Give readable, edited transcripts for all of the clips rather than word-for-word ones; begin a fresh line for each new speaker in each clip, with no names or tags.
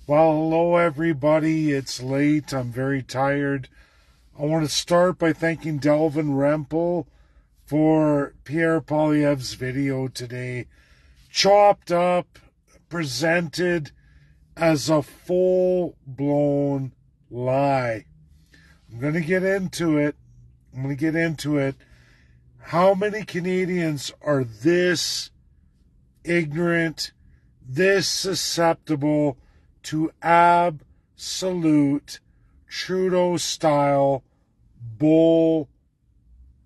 Well, hello everybody. It's late. I'm very tired. I want to start by thanking Delvin Rempel for Pierre Poilievre's video today. Chopped up, presented as a full-blown lie. I'm going to get into it. How many Canadians are this ignorant, this susceptible to absolute Trudeau-style bull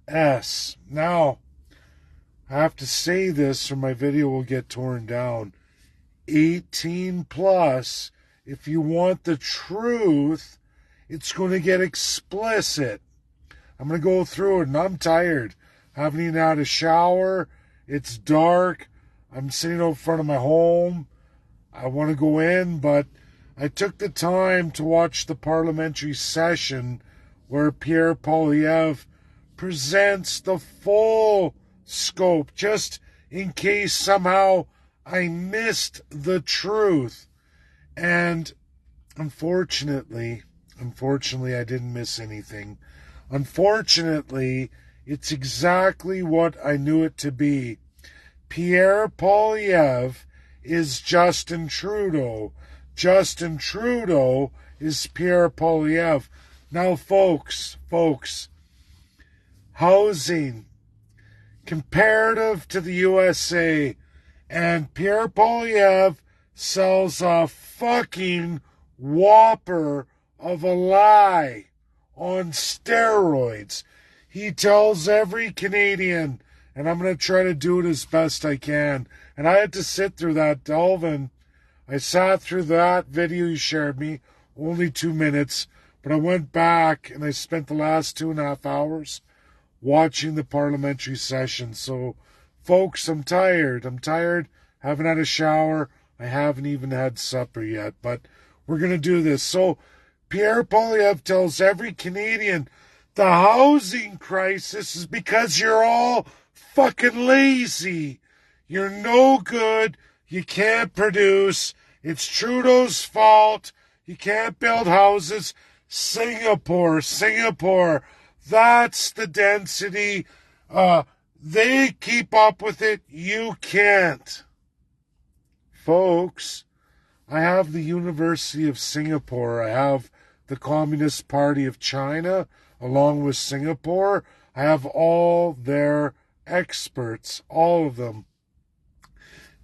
S? Now, I have to say this or my video will get torn down. 18 plus, if you want the truth, it's going to get explicit. I'm going to go through it, and I'm tired. I haven't even had a shower. It's dark. I'm sitting out front of my home. I want to go in, but I took the time to watch the parliamentary session where Pierre Poilievre presents the full scope, just in case somehow I missed the truth. And unfortunately, I didn't miss anything. Unfortunately, it's exactly what I knew it to be. Pierre Poilievre is Justin Trudeau. Justin Trudeau is Pierre Poilievre. Now, folks, housing, comparative to the USA, and Pierre Poilievre sells a fucking whopper of a lie on steroids. He tells every Canadian, and I'm going to try to do it as best I can. And I had to sit through that, Delvin. I sat through that video you shared me, only 2 minutes, but I went back and I spent the last 2.5 hours watching the parliamentary session. So, folks, I'm tired. Haven't had a shower. I haven't even had supper yet, but we're going to do this. So, Pierre Poilievre tells every Canadian the housing crisis is because you're all fucking lazy. You're no good. You can't produce. It's Trudeau's fault. You can't build houses. Singapore. That's the density. They keep up with it. You can't. Folks, I have the University of Singapore. I have the Communist Party of China along with Singapore. I have all their experts, all of them.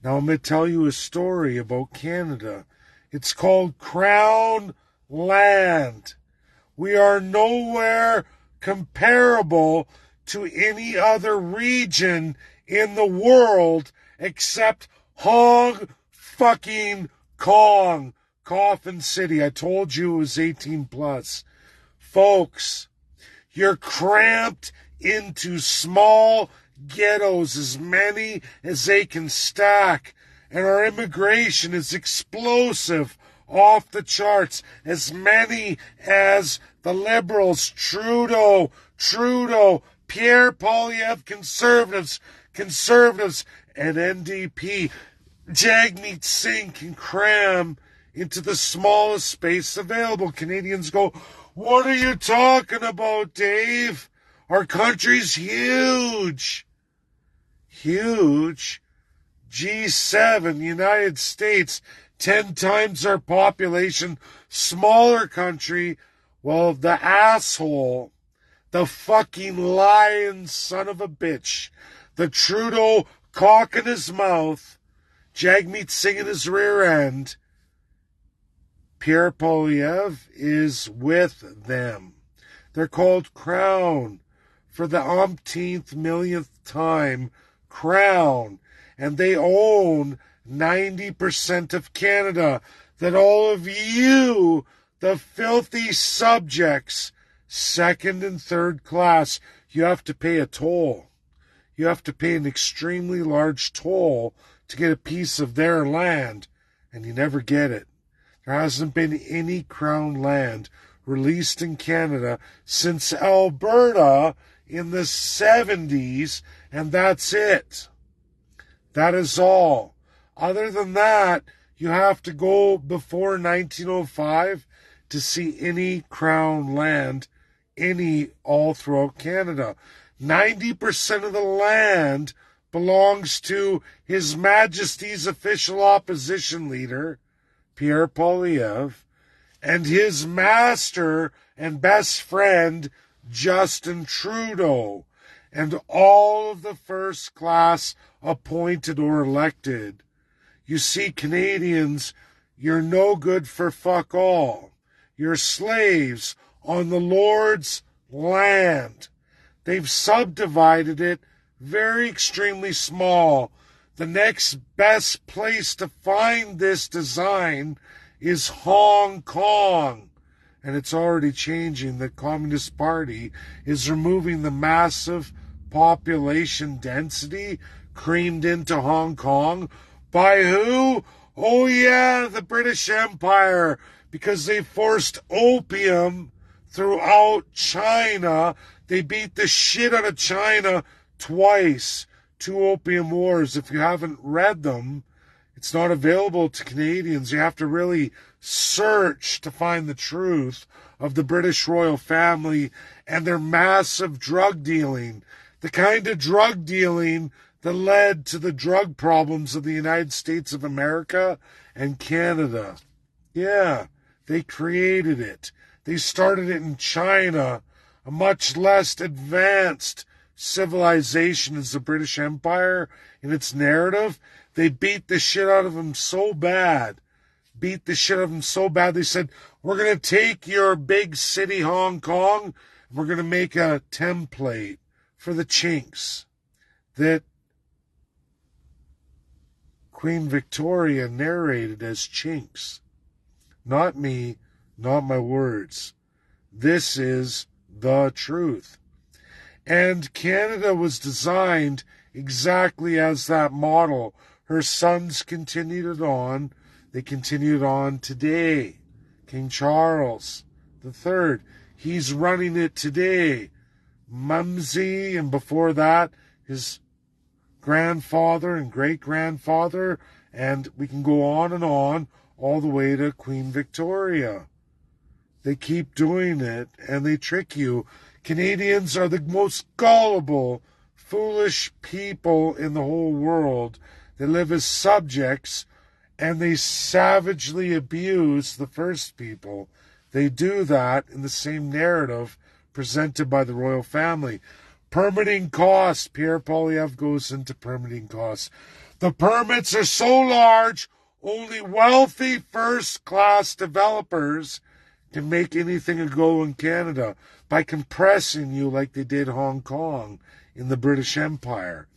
Now I'm going to tell you a story about Canada. It's called Crown Land. We are nowhere comparable to any other region in the world except Hong fucking Kong, Coffin City. I told you it was 18 plus. Folks, you're cramped into small ghettos, as many as they can stack, and our immigration is explosive, off the charts, as many as the Liberals, Trudeau, Pierre Poilievre, conservatives, and NDP, Jagmeet Singh can cram into the smallest space available. Canadians go, "What are you talking about, Dave? Our country's huge." Huge? G7, United States, 10 times our population, smaller country. Well, the asshole, the fucking lying son of a bitch, the Trudeau cock in his mouth, Jagmeet Singh in his rear end, Pierre Poilievre is with them. They're called Crown. For the umpteenth millionth time, Crown. And they own 90% of Canada. That all of you, the filthy subjects, second and third class, you have to pay a toll. You have to pay an extremely large toll to get a piece of their land, and you never get it. There hasn't been any Crown land released in Canada since Alberta in the 70s, and that's it. That is all. Other than that, You have to go before 1905 to see any crown land, all throughout Canada. 90% of the land belongs to His Majesty's official opposition leader, Pierre, and his master and best friend, Justin Trudeau, and all of the first class appointed or elected. You see, Canadians, you're no good for fuck all. You're slaves on the Lord's land. They've subdivided it very extremely small. The next best place to find this design is Hong Kong. And it's already changing. The Communist Party is removing the massive population density creamed into Hong Kong. By who? Oh yeah, the British Empire. Because they forced opium throughout China. They beat the shit out of China twice. 2 opium wars. If you haven't read them, it's not available to Canadians. You have to really search to find the truth of the British royal family and their massive drug dealing. The kind of drug dealing that led to the drug problems of the United States of America and Canada. Yeah, they created it. They started it in China, a much less advanced civilization as the British Empire in its narrative. They beat the shit out of them so bad. They said, we're going to take your big city, Hong Kong, and we're going to make a template for the chinks that Queen Victoria narrated as chinks. Not me, not my words. This is the truth. And Canada was designed exactly as that model. Her sons continued it on. They continue it on today. King Charles III, he's running it today. Mumsy, and before that, his grandfather and great-grandfather, and we can go on and on, all the way to Queen Victoria. They keep doing it, and they trick you. Canadians are the most gullible, foolish people in the whole world. They live as subjects, and they savagely abuse the first people. They do that in the same narrative presented by the royal family. Permitting costs. Pierre Poilievre goes into permitting costs. The permits are so large, only wealthy first-class developers can make anything a go in Canada by compressing you like they did Hong Kong in the British Empire.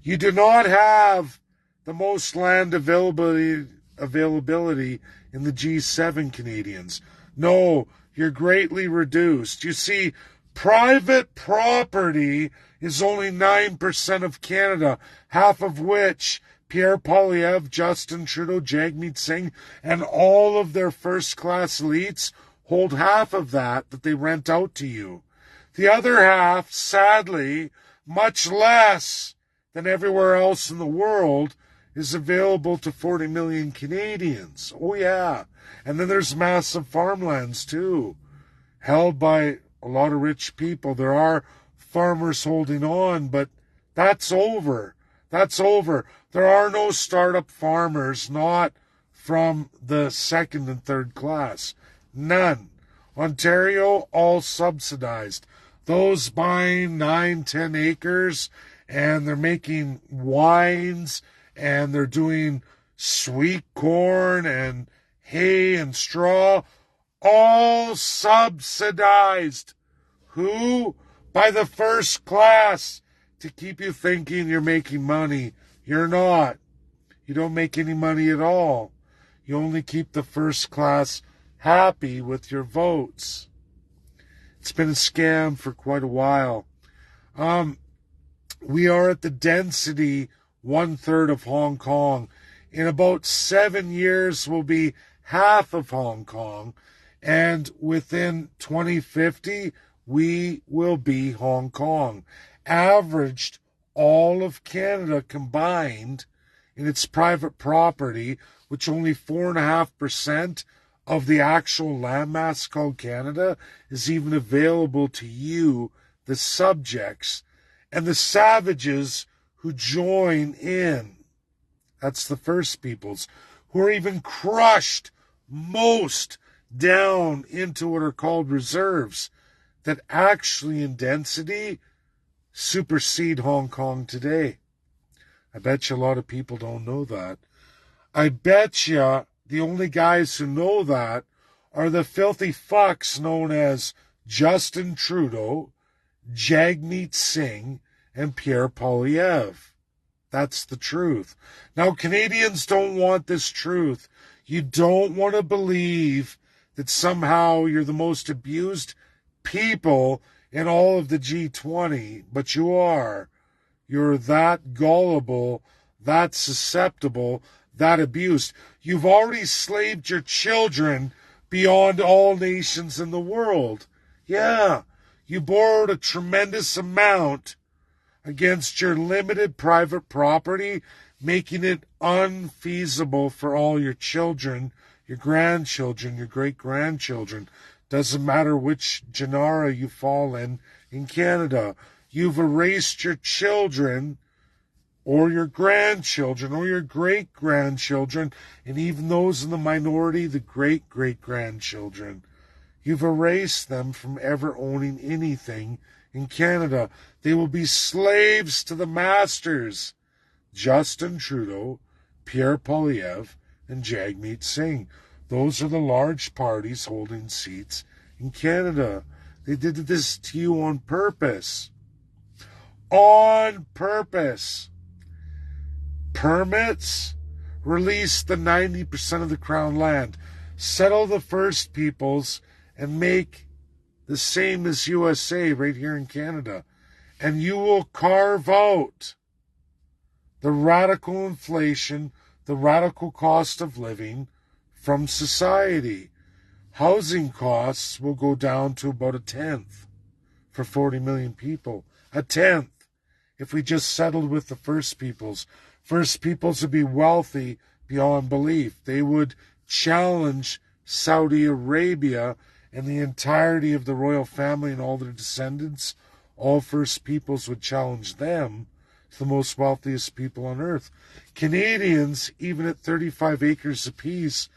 You do not have the most land availability in the G7, Canadians. No, you're greatly reduced. You see, private property is only 9% of Canada, half of which Pierre Poilievre, Justin Trudeau, Jagmeet Singh, and all of their first-class elites hold half of that they rent out to you. The other half, sadly, much less than everywhere else in the world, is available to 40 million Canadians. Oh, yeah. And then there's massive farmlands, too, held by a lot of rich people. There are farmers holding on, but that's over. That's over. There are no startup farmers, not from the second and third class. None. Ontario, all subsidized. Those buying 9-10 acres, and they're making wines, and they're doing sweet corn and hay and straw, all subsidized. Who? By the first class, to keep you thinking you're making money. You're not. You don't make any money at all. You only keep the first class happy with your votes. It's been a scam for quite a while. We are at the density 1/3 of Hong Kong. In about 7 years, we'll be half of Hong Kong. And within 2050, we will be Hong Kong. Averaged all of Canada combined in its private property, which only 4.5% of the actual landmass called Canada is even available to you, the subjects, and the savages who join in. That's the First Peoples, who are even crushed most down into what are called reserves that actually in density supersede Hong Kong today. I bet you a lot of people don't know that. I bet you the only guys who know that are the filthy fucks known as Justin Trudeau, Jagmeet Singh, and Pierre Poilievre. That's the truth. Now, Canadians don't want this truth. You don't want to believe that somehow you're the most abused people in all of the G20, but you are. You're that gullible, that susceptible, that abused. You've already slaved your children beyond all nations in the world. Yeah, you borrowed a tremendous amount against your limited private property, making it unfeasible for all your children, your grandchildren, your great-grandchildren. Doesn't matter which genera you fall in Canada. You've erased your children or your grandchildren or your great-grandchildren, and even those in the minority, the great-great-grandchildren. You've erased them from ever owning anything in Canada. They will be slaves to the masters. Justin Trudeau, Pierre Poilievre, and Jagmeet Singh. Those are the large parties holding seats in Canada. They did this to you on purpose. On purpose. Permits? Release the 90% of the Crown land. Settle the First Peoples and make the same as USA right here in Canada. And you will carve out the radical inflation, the radical cost of living from society. Housing costs will go down to about 1/10 for 40 million people. 1/10 if we just settled with the First Peoples. First Peoples would be wealthy beyond belief. They would challenge Saudi Arabia and the entirety of the royal family and all their descendants. All First Peoples would challenge them, the most wealthiest people on earth. Canadians, even at 35 acres apiece,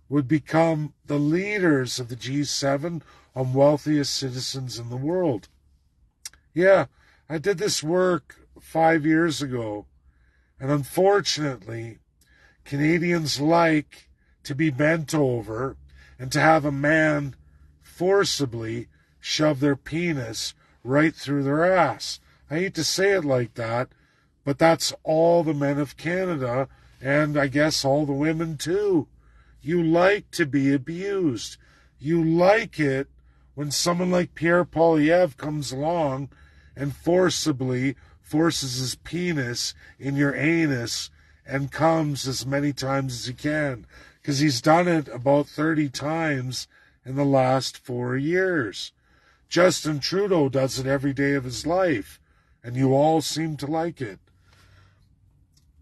would become the leaders of the G7 on wealthiest citizens in the world. Yeah, I did this work 5 years ago, and unfortunately, Canadians like to be bent over and to have a man forcibly shove their penis right through their ass. I hate to say it like that, but that's all the men of Canada, and I guess all the women too. You like to be abused. You like it when someone like Pierre Poilievre comes along and forcibly forces his penis in your anus and comes as many times as he can, because he's done it about 30 times in the last 4 years. Justin Trudeau does it every day of his life, and you all seem to like it.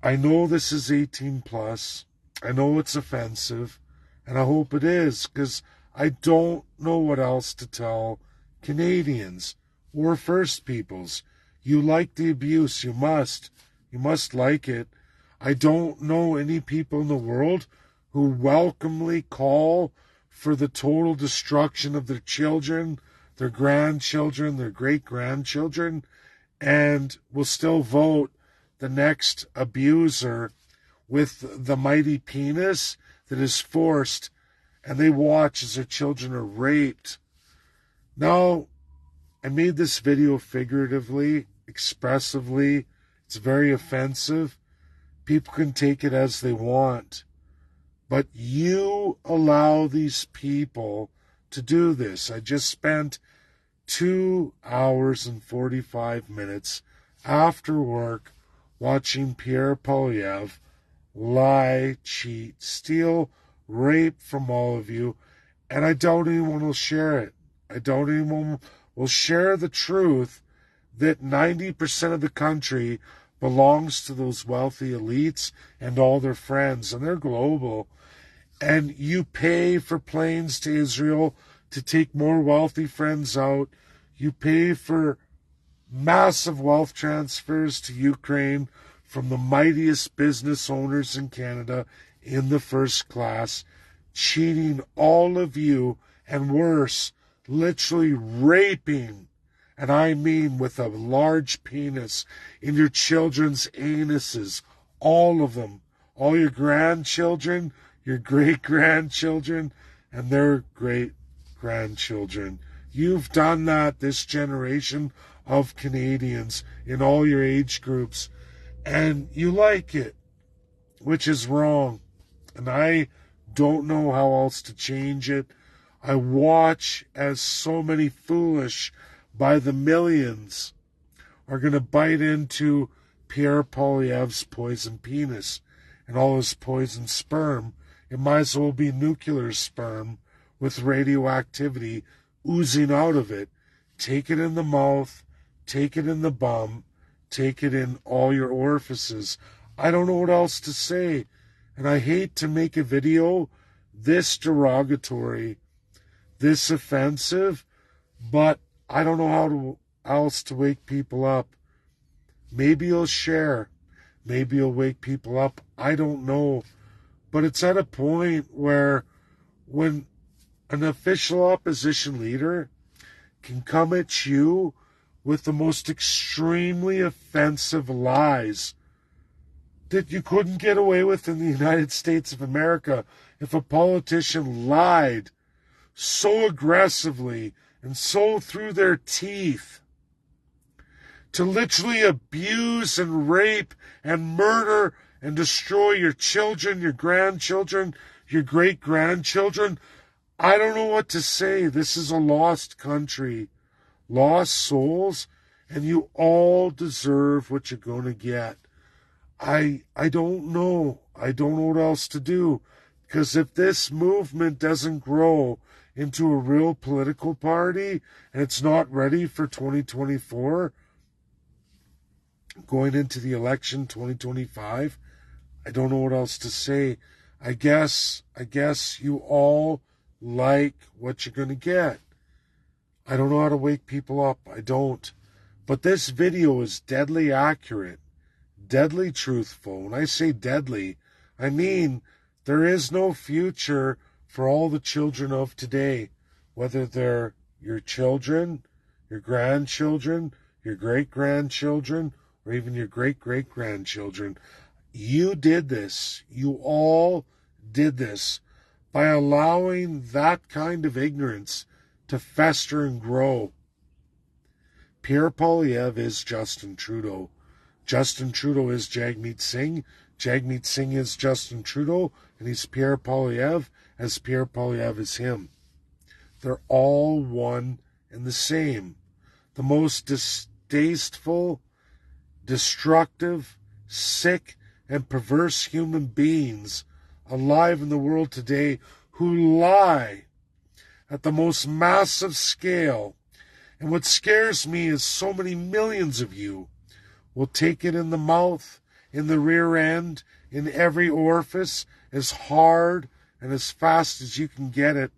I know this is 18 plus. I know it's offensive, and I hope it is, because I don't know what else to tell Canadians or First Peoples. You like the abuse. You must. You must like it. I don't know any people in the world who welcomely call for the total destruction of their children, their grandchildren, their great-grandchildren, and will still vote the next abuser with the mighty penis that is forced, and they watch as their children are raped. Now, I made this video figuratively, expressively. It's very offensive. People can take it as they want. But you allow these people to do this. I just spent 2 hours and 45 minutes after work watching Pierre Poilievre lie, cheat, steal, rape from all of you, and I doubt anyone will share it. I doubt anyone will share the truth that 90% of the country belongs to those wealthy elites and all their friends, and they're global. And you pay for planes to Israel to take more wealthy friends out. You pay for massive wealth transfers to Ukraine from the mightiest business owners in Canada in the first class, cheating all of you, and worse, literally raping, and I mean with a large penis, in your children's anuses, all of them, all your grandchildren, your great-grandchildren, and their great-grandchildren. You've done that, this generation of Canadians, in all your age groups, and you like it, which is wrong. And I don't know how else to change it. I watch as so many foolish, by the millions, are going to bite into Pierre Poilievre's poison penis and all his poison sperm. It might as well be nuclear sperm with radioactivity oozing out of it. Take it in the mouth, take it in the bum, take it in all your orifices. I don't know what else to say. And I hate to make a video this derogatory, this offensive, but I don't know how else to wake people up. Maybe you'll share. Maybe you'll wake people up. I don't know. But it's at a point where when an official opposition leader can come at you with the most extremely offensive lies that you couldn't get away with in the United States of America if a politician lied so aggressively and so through their teeth to literally abuse and rape and murder and destroy your children, your grandchildren, your great-grandchildren. I don't know what to say. This is a lost country, lost souls, and you all deserve what you're going to get. I don't know. I don't know what else to do. Because if this movement doesn't grow into a real political party and it's not ready for 2024, going into the election 2025, I don't know what else to say. I guess you all like what you're going to get. I don't know how to wake people up. I don't. But this video is deadly accurate, deadly truthful. When I say deadly, I mean there is no future for all the children of today, whether they're your children, your grandchildren, your great-grandchildren, or even your great-great-grandchildren. You did this. You all did this by allowing that kind of ignorance to fester and grow. Pierre Poilievre is Justin Trudeau. Justin Trudeau is Jagmeet Singh. Jagmeet Singh is Justin Trudeau, and he's Pierre Poilievre, as Pierre Poilievre is him. They're all one and the same. The most distasteful, destructive, sick, and perverse human beings alive in the world today who lie at the most massive scale. And what scares me is so many millions of you will take it in the mouth, in the rear end, in every orifice, as hard and as fast as you can get it.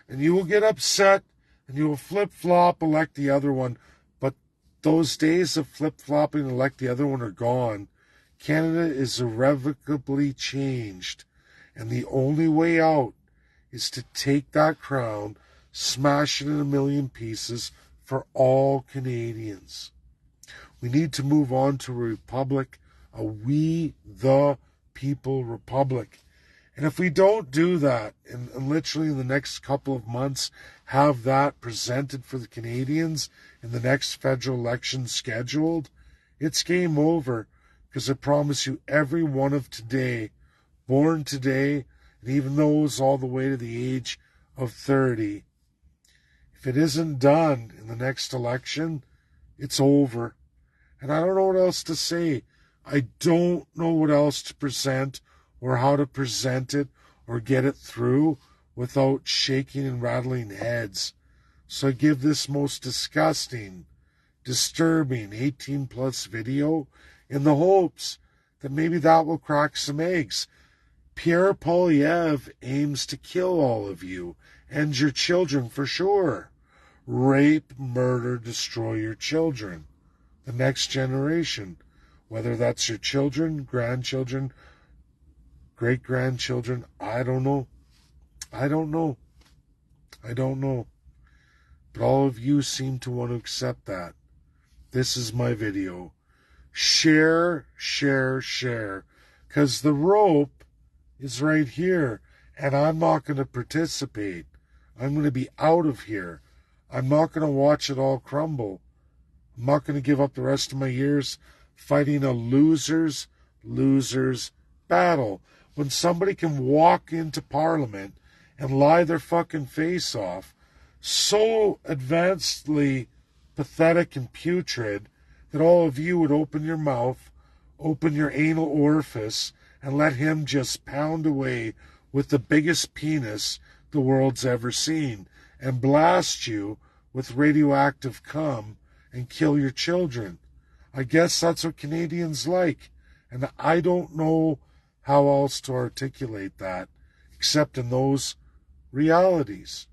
And you will get upset, and you will flip-flop, elect the other one. But those days of flip-flopping, elect the other one are gone. Canada is irrevocably changed. And the only way out is to take that crown, smash it in a million pieces for all Canadians. We need to move on to a republic, a we the people republic. And if we don't do that, and literally in the next couple of months have that presented for the Canadians in the next federal election scheduled, it's game over. Because I promise you, every one of today, born today, and even those all the way to the age of 30, if it isn't done in the next election, it's over. And I don't know what else to say. I don't know what else to present or how to present it or get it through without shaking and rattling heads. So I give this most disgusting, disturbing 18-plus video in the hopes that maybe that will crack some eggs. Pierre Poilievre aims to kill all of you and your children for sure. Rape, murder, destroy your children. The next generation. Whether that's your children, grandchildren, great-grandchildren, I don't know. I don't know. But all of you seem to want to accept that. This is my video. Share, share, share. Because the rope is right here. And I'm not going to participate. I'm going to be out of here. I'm not going to watch it all crumble. I'm not going to give up the rest of my years fighting a losers battle. When somebody can walk into Parliament and lie their fucking face off, so advancedly pathetic and putrid, that all of you would open your mouth, open your anal orifice, and let him just pound away with the biggest penis the world's ever seen, and blast you with radioactive cum and kill your children. I guess that's what Canadians like, and I don't know how else to articulate that except in those realities.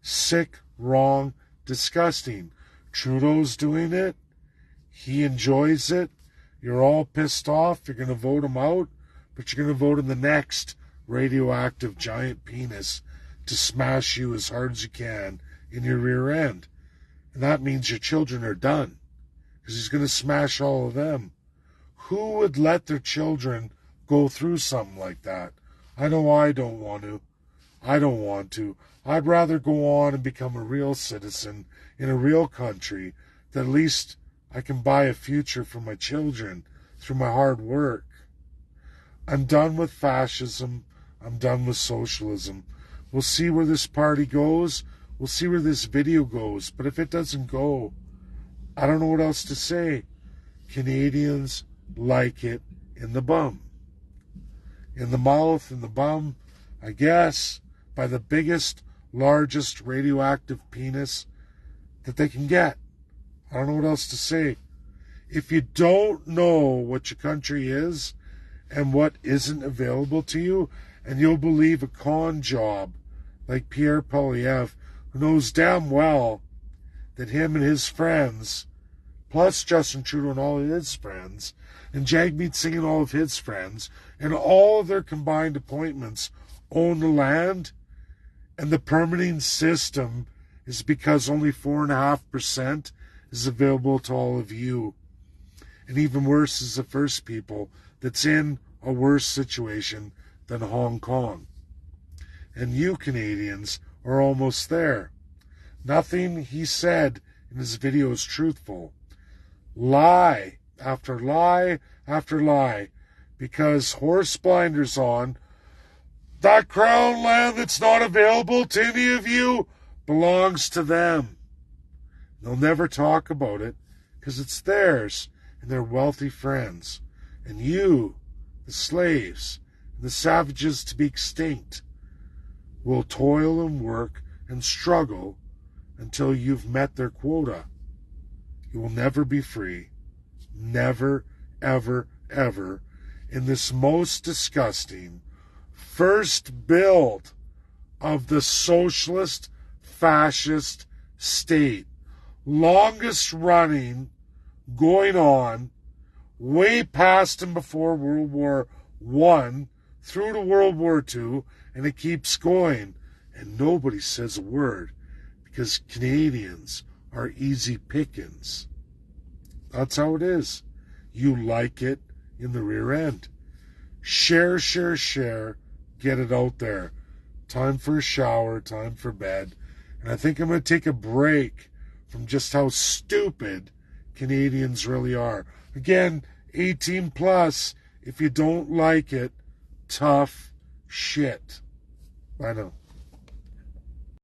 Sick, wrong, disgusting. Trudeau's doing it. He enjoys it. You're all pissed off. You're going to vote him out, but you're going to vote in the next radioactive giant penis to smash you as hard as you can in your rear end. And that means your children are done, because he's going to smash all of them. Who would let their children go through something like that? I know I don't want to. I don't want to. I'd rather go on and become a real citizen in a real country, that at least I can buy a future for my children through my hard work. I'm done with fascism. I'm done with socialism. We'll see where this party goes. We'll see where this video goes. But if it doesn't go, I don't know what else to say. Canadians like it in the bum. In the mouth, in the bum, I guess, by the biggest, largest radioactive penis that they can get. I don't know what else to say. If you don't know what your country is and what isn't available to you, and you'll believe a con job like Pierre Poilievre, who knows damn well that him and his friends, plus Justin Trudeau and all of his friends, and Jagmeet Singh and all of his friends, and all of their combined appointments own the land, and the permitting system is because only 4.5% is available to all of you. And even worse is the First People that's in a worse situation than Hong Kong. And you Canadians are almost there. Nothing he said in his video is truthful. Lie after lie after lie, because horse blinders on, that crown land that's not available to any of you belongs to them. They'll never talk about it because it's theirs and their wealthy friends. And you, the slaves, and the savages to be extinct, will toil and work and struggle until you've met their quota. You will never be free. Never, ever, ever, in this most disgusting first build of the socialist fascist state, longest running, going on way past and before World War I through to World War II, and it keeps going, and nobody says a word because Canadians are easy pickings. That's how it is. You like it in the rear end. Share, share, share. Get it out there. Time for a shower, time for bed. And I think I'm going to take a break from just how stupid Canadians really are. Again, 18 plus. If you don't like it, tough shit. I know.